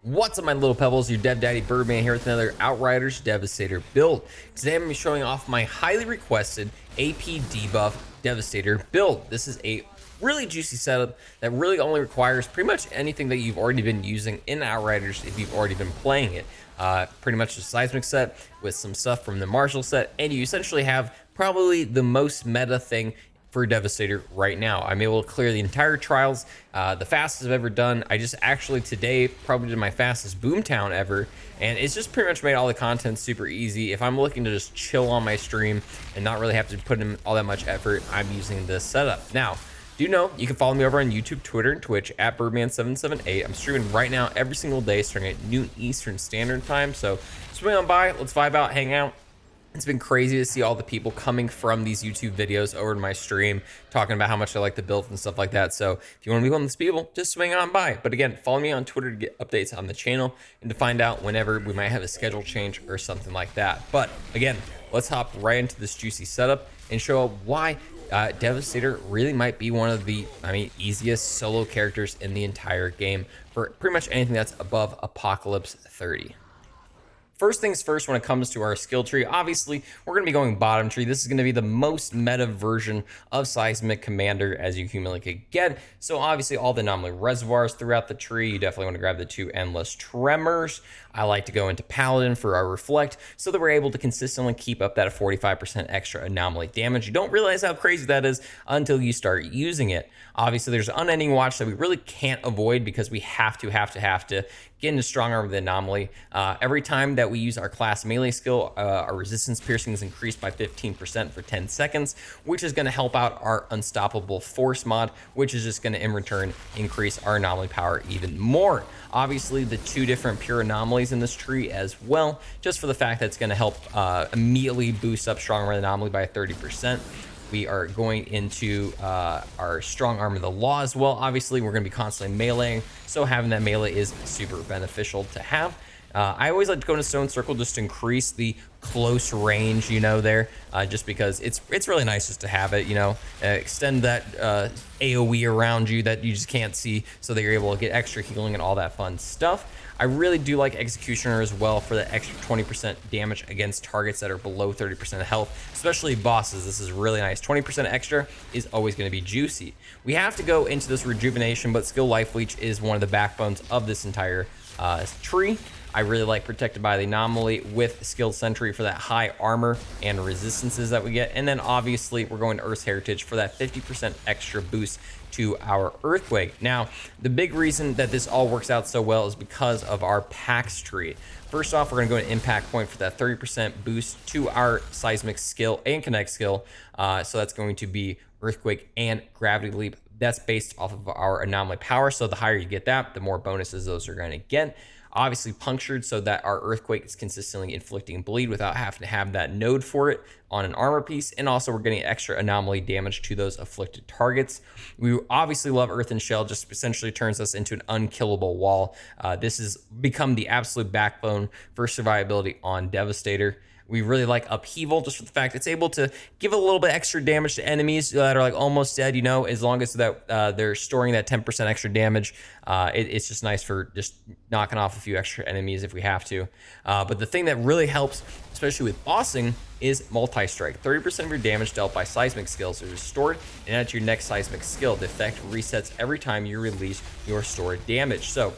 What's up, my little pebbles? Your Dev Daddy Byrdman here with another Outriders Devastator build. Today I'm going to be showing off my highly requested AP Debuff Devastator build. This is a really juicy setup that really only requires pretty much anything that you've already been using in Outriders if you've already been playing it. Pretty much a seismic set with some stuff from the Marshall set, and you essentially have probably the most meta thing for Devastator right now. I'm able to clear the entire trials, the fastest I've ever done. I just actually today probably did my fastest Boomtown ever, and it's just pretty much made all the content super easy. If I'm looking to just chill on my stream and not really have to put in all that much effort, I'm using this setup. Now, do know you can follow me over on YouTube, Twitter, and Twitch at Byrdman778. I'm streaming right now every single day starting at noon Eastern Standard Time, so swing on by, let's vibe out, hang out. It's been crazy to see all the people coming from these YouTube videos over to my stream, talking about how much I like the build and stuff like that. So if you want to be one of those people, just swing on by. But again, follow me on Twitter to get updates on the channel and to find out whenever we might have a schedule change or something like that. But again, let's hop right into this juicy setup and show why Devastator really might be one of the, easiest solo characters in the entire game for pretty much anything that's above Apocalypse 30. First things first, when it comes to our skill tree, obviously we're going to be going bottom tree. This is going to be the most meta version of Seismic Commander as you humanly could get. So obviously all the anomaly reservoirs throughout the tree. You definitely want to grab the 2 endless tremors. I like to go into Paladin for our reflect so that we're able to consistently keep up that 45% extra anomaly damage. You don't realize how crazy that is until you start using it. Obviously there's unending watch that we really can't avoid because we have to get into strong arm of the anomaly. Every time that we use our class melee skill, our resistance piercing is increased by 15% for 10 seconds, which is going to help out our unstoppable force mod, which is just going to in return increase our anomaly power even more. Obviously the 2 different pure anomalies in this tree as well, just for the fact that it's going to help immediately boost up strong arm of the anomaly by 30%. We are going into our strong arm of the law as well. Obviously, we're going to be constantly meleeing, so having that melee is super beneficial to have. I always like to go into Stone Circle just to increase the close range, there, just because it's really nice just to have it, extend that AoE around you that you just can't see so that you're able to get extra healing and all that fun stuff. I really do like Executioner as well for the extra 20% damage against targets that are below 30% health, especially bosses. This is really nice. 20% extra is always going to be juicy. We have to go into this rejuvenation, but skill life leech is one of the backbones of this entire tree. I really like Protected by the Anomaly with Skilled Sentry for that high armor and resistances that we get. And then obviously we're going to Earth's Heritage for that 50% extra boost to our Earthquake. Now, the big reason that this all works out so well is because of our Pax tree. First off, we're going to go to Impact Point for that 30% boost to our Seismic skill and Connect skill. So that's going to be Earthquake and Gravity Leap. That's based off of our anomaly power. So the higher you get that, the more bonuses those are going to get. Obviously punctured so that our Earthquake is consistently inflicting bleed without having to have that node for it on an armor piece. And also we're getting extra anomaly damage to those afflicted targets. We obviously love Earth and Shell, just essentially turns us into an unkillable wall. This has become the absolute backbone for survivability on Devastator. We really like Upheaval just for the fact it's able to give a little bit extra damage to enemies that are like almost dead, as long as that they're storing that 10% extra damage. It's just nice for just knocking off a few extra enemies if we have to. But the thing that really helps, especially with bossing, is multi-strike. 30% of your damage dealt by seismic skills is restored and add to your next seismic skill. The effect resets every time you release your stored damage. So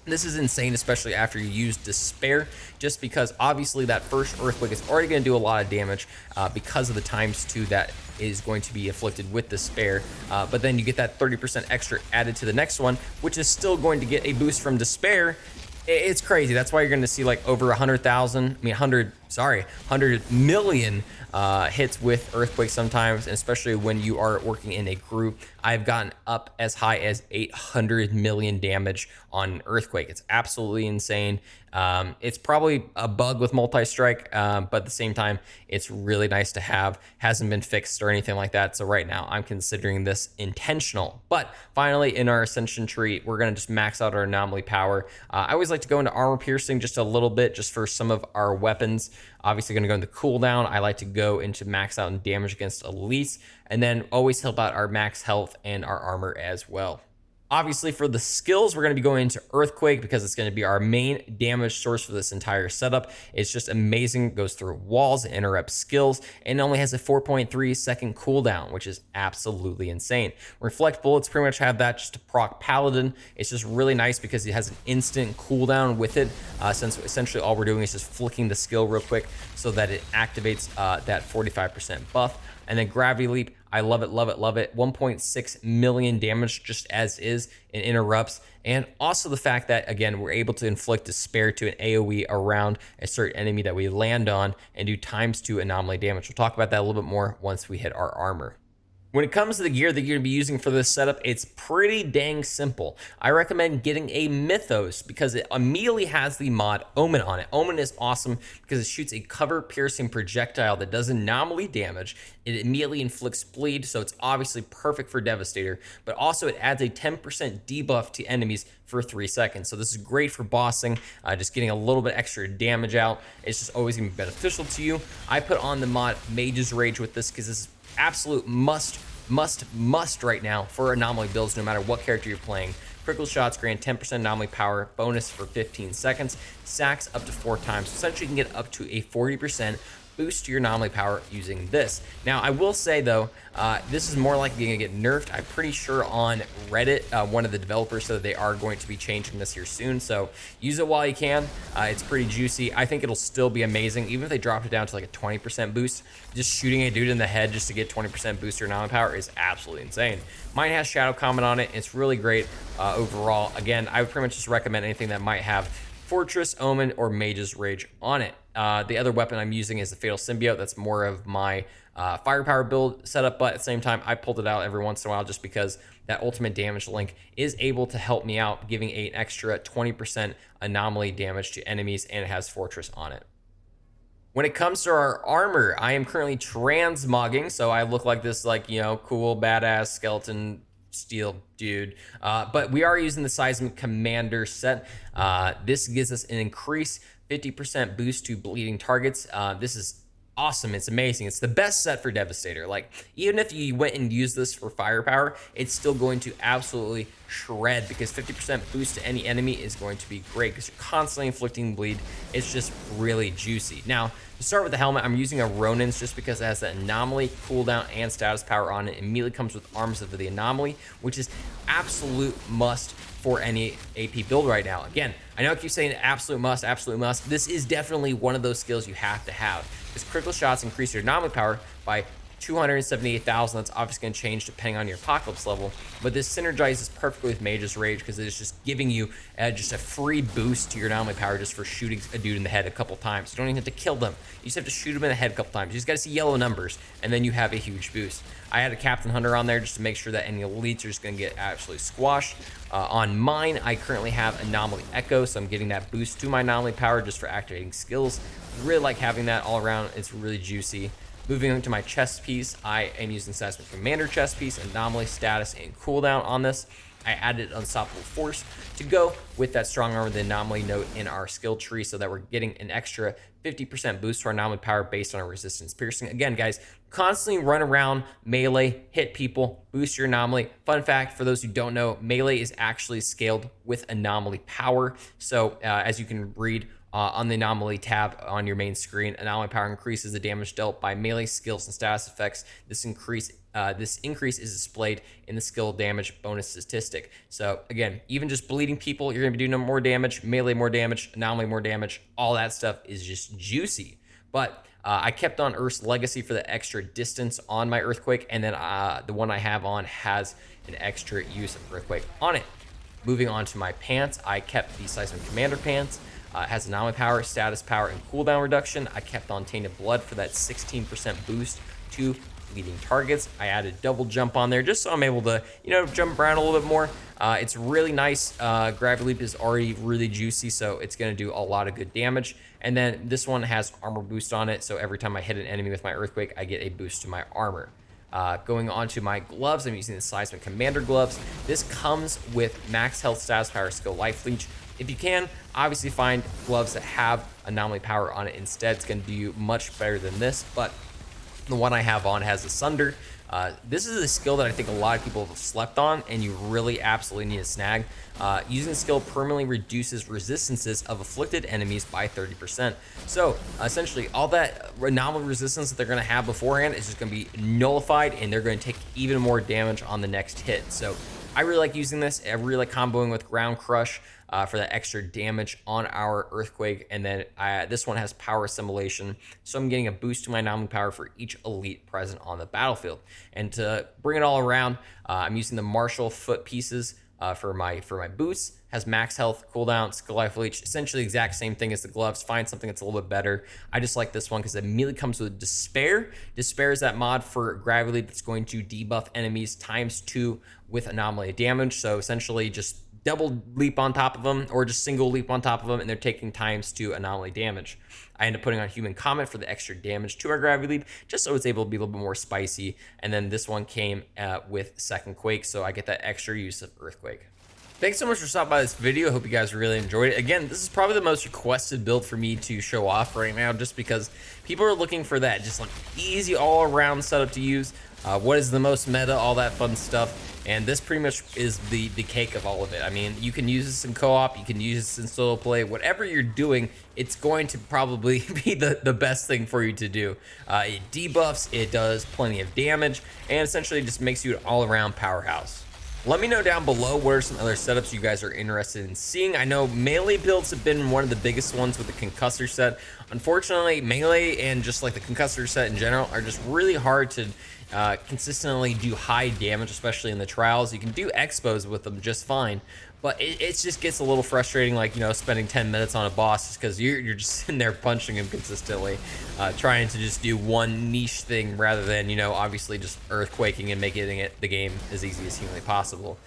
this is insane, especially after you use Despair, just because obviously that first Earthquake is already going to do a lot of damage because of the ×2 that is going to be afflicted with Despair. But then you get that 30% extra added to the next one, which is still going to get a boost from Despair. It's crazy. That's why you're going to see like over 100 million hits with Earthquake sometimes, and especially when you are working in a group. I've gotten up as high as 800 million damage on Earthquake. It's absolutely insane. It's probably a bug with multi-strike, but at the same time, it's really nice to have. Hasn't been fixed or anything like that. So right now I'm considering this intentional. But finally in our Ascension tree, we're going to just max out our anomaly power. I always like to go into armor piercing just a little bit, just for some of our weapons. Obviously going to go into cooldown. I like to go into max out and damage against elites, and then always help out our max health and our armor as well. Obviously, for the skills, we're going to be going into Earthquake because it's going to be our main damage source for this entire setup. It's just amazing. It goes through walls, it interrupts skills, and it only has a 4.3-second cooldown, which is absolutely insane. Reflect Bullets pretty much have that just to proc Paladin. It's just really nice because it has an instant cooldown with it, since essentially all we're doing is just flicking the skill real quick so that it activates that 45% buff. And then Gravity Leap, I love it, love it, love it. 1.6 million damage just as is, and interrupts. And also the fact that, again, we're able to inflict despair to an AoE around a certain enemy that we land on and do ×2 anomaly damage. We'll talk about that a little bit more once we hit our armor. When it comes to the gear that you're going to be using for this setup, it's pretty dang simple. I recommend getting a Mythos because it immediately has the mod Omen on it. Omen is awesome because it shoots a cover-piercing projectile that does anomaly damage. It immediately inflicts bleed, so it's obviously perfect for Devastator, but also it adds a 10% debuff to enemies for 3 seconds. So this is great for bossing, just getting a little bit extra damage out. It's just always going to be beneficial to you. I put on the mod Mage's Rage with this because this is absolute must right now for anomaly builds, no matter what character you're playing. Critical shots grant 10% anomaly power bonus for 15 seconds, sacks up to 4 times. Essentially, you can get up to a 40% boost to your anomaly power using this. Now, I will say though, this is more likely going to get nerfed. I'm pretty sure on Reddit, one of the developers said that they are going to be changing this here soon. So use it while you can. It's pretty juicy. I think it'll still be amazing, even if they dropped it down to like a 20% boost. Just shooting a dude in the head just to get 20% boost to your anomaly power is absolutely insane. Mine has Shadow Comment on it. It's really great overall. Again, I would pretty much just recommend anything that might have Fortress, Omen, or Mage's Rage on it. The other weapon I'm using is the Fatal Symbiote. That's more of my firepower build setup, but at the same time, I pulled it out every once in a while just because that ultimate damage link is able to help me out, giving an extra 20% anomaly damage to enemies, and it has Fortress on it. When it comes to our armor, I am currently transmogging, so I look like this, like, you know, cool, badass skeleton steel dude, but we are using the Seismic Commander set. This gives us an increased 50% boost to bleeding targets. This is awesome. It's amazing. It's the best set for Devastator. Like, even if you went and used this for firepower, it's still going to absolutely shred, because 50% boost to any enemy is going to be great because you're constantly inflicting bleed. It's just really juicy. Now, to start with the helmet, I'm using a Ronin's just because it has that anomaly, cooldown, and status power on it. It immediately comes with Arms of the Anomaly, which is absolute must for any AP build right now. Again, I know I keep saying absolute must, absolute must. This is definitely one of those skills you have to have, because critical shots increase your anomaly power by 278,000. That's obviously going to change depending on your apocalypse level, but this synergizes perfectly with Mage's Rage because it's just giving you just a free boost to your anomaly power just for shooting a dude in the head a couple times. You don't even have to kill them. You just have to shoot them in the head a couple times. You just got to see yellow numbers, and then you have a huge boost. I had a Captain Hunter on there just to make sure that any elites are just going to get absolutely squashed. On mine, I currently have Anomaly Echo, so I'm getting that boost to my anomaly power just for activating skills. Really like having that all around. It's really juicy. Moving on to my chest piece, I am using Seismic Commander chest piece, anomaly, status, and cooldown on this. I added Unstoppable Force to go with that strong arm with the anomaly note in our skill tree so that we're getting an extra 50% boost to our anomaly power based on our resistance piercing. Again, guys, constantly run around melee, hit people, boost your anomaly. Fun fact, for those who don't know, melee is actually scaled with anomaly power. So as you can read, on the anomaly tab on your main screen, anomaly power increases the damage dealt by melee skills and status effects. This increase is displayed in the skill damage bonus statistic. So again, even just bleeding people, you're going to be doing more damage, melee more damage, anomaly more damage. All that stuff is just juicy. But I kept on Earth's Legacy for the extra distance on my Earthquake, and then the one I have on has an extra use of Earthquake on it. Moving on to my pants, I kept the Seismic Commander pants. It has anomaly power, status power, and cooldown reduction. I kept on Tainted Blood for that 16% boost to bleeding targets. I added double jump on there just so I'm able to, you know, jump around a little bit more. It's really nice. Gravity Leap is already really juicy, so it's going to do a lot of good damage. And then this one has armor boost on it, so every time I hit an enemy with my Earthquake, I get a boost to my armor. Going on to my gloves, I'm using the Seismic Commander gloves. This comes with max health, status power, skill, life leech. If you can, obviously find gloves that have anomaly power on it instead. It's going to do you much better than this, but the one I have on has a Sunder This is a skill that I think a lot of people have slept on, and you really absolutely need to snag. Using the skill permanently reduces resistances of afflicted enemies by 30%. So essentially, all that anomaly resistance that they're going to have beforehand is just going to be nullified, and they're going to take even more damage on the next hit. So I really like using this. I really like comboing with Ground Crush for that extra damage on our Earthquake. And then this one has power assimilation. So I'm getting a boost to my anomaly power for each elite present on the battlefield. And to bring it all around, I'm using the Martial foot pieces for my boots. Has max health, cooldown, skill life leech, essentially the exact same thing as the gloves. Find something that's a little bit better. I just like this one because it immediately comes with Despair. Despair is that mod for Gravity Leap that's going to debuff enemies ×2 with anomaly damage. So essentially just double leap on top of them, or just single leap on top of them, and they're taking ×2 anomaly damage. I end up putting on Human Comet for the extra damage to our Gravity Leap, just so it's able to be a little bit more spicy. And then this one came with Second Quake, so I get that extra use of Earthquake. Thanks so much for stopping by this video. I hope you guys really enjoyed it. Again, this is probably the most requested build for me to show off right now, just because people are looking for that just like easy all-around setup to use. What is the most meta, all that fun stuff. And this pretty much is the cake of all of it. I mean, you can use this in co-op, you can use this in solo play, whatever you're doing, it's going to probably be the best thing for you to do. It debuffs, it does plenty of damage, and essentially just makes you an all-around powerhouse. Let me know down below what are some other setups you guys are interested in seeing. I know melee builds have been one of the biggest ones with the concussor set. Unfortunately, melee and just like the concussor set in general are just really hard to consistently do high damage, especially in the trials. You can do expos with them just fine, but it just gets a little frustrating, like, you know, spending 10 minutes on a boss just because you're just sitting there punching him consistently, trying to just do one niche thing rather than, you know, obviously just earthquaking and making it the game as easy as humanly possible.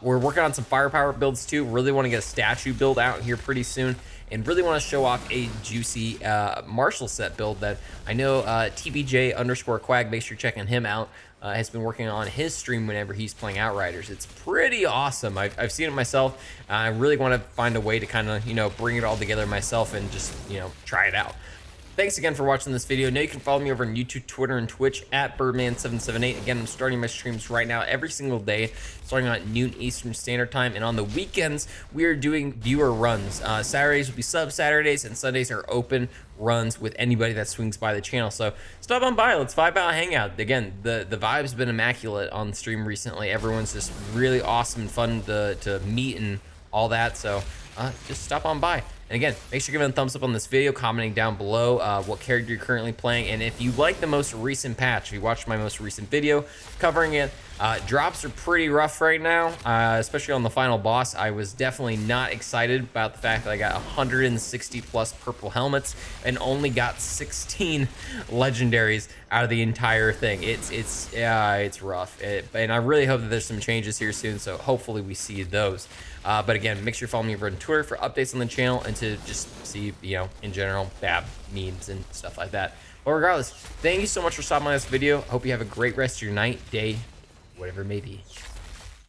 We're working on some firepower builds too. Really want to get a statue build out here pretty soon, and really want to show off a juicy martial set build that I know TBJ_Quag, make sure you're checking him out, has been working on his stream whenever he's playing Outriders. It's pretty awesome. I've seen it myself. I really want to find a way to kind of, you know, bring it all together myself and just, you know, try it out. Thanks again for watching this video. Now you can follow me over on YouTube, Twitter, and Twitch at Byrdman778. Again, I'm starting my streams right now every single day, starting at noon Eastern Standard Time. And on the weekends, we are doing viewer runs. Saturdays will be sub Saturdays, and Sundays are open runs with anybody that swings by the channel. So stop on by. Let's vibe out, hang out. Again, the vibe's been immaculate on the stream recently. Everyone's just really awesome and fun to meet and all that. So just stop on by. And again, make sure you're giving a thumbs up on this video, commenting down below what character you're currently playing. And if you like the most recent patch, if you watched my most recent video covering it, drops are pretty rough right now, especially on the final boss. I was definitely not excited about the fact that I got 160 plus purple helmets and only got 16 legendaries out of the entire thing. It's rough, and I really hope that there's some changes here soon, so hopefully we see those. But again, make sure you follow me over on Twitter for updates on the channel and to just see, you know, in general, bad memes and stuff like that. But regardless, thank you so much for stopping by this video. I hope you have a great rest of your night, day, whatever it may be.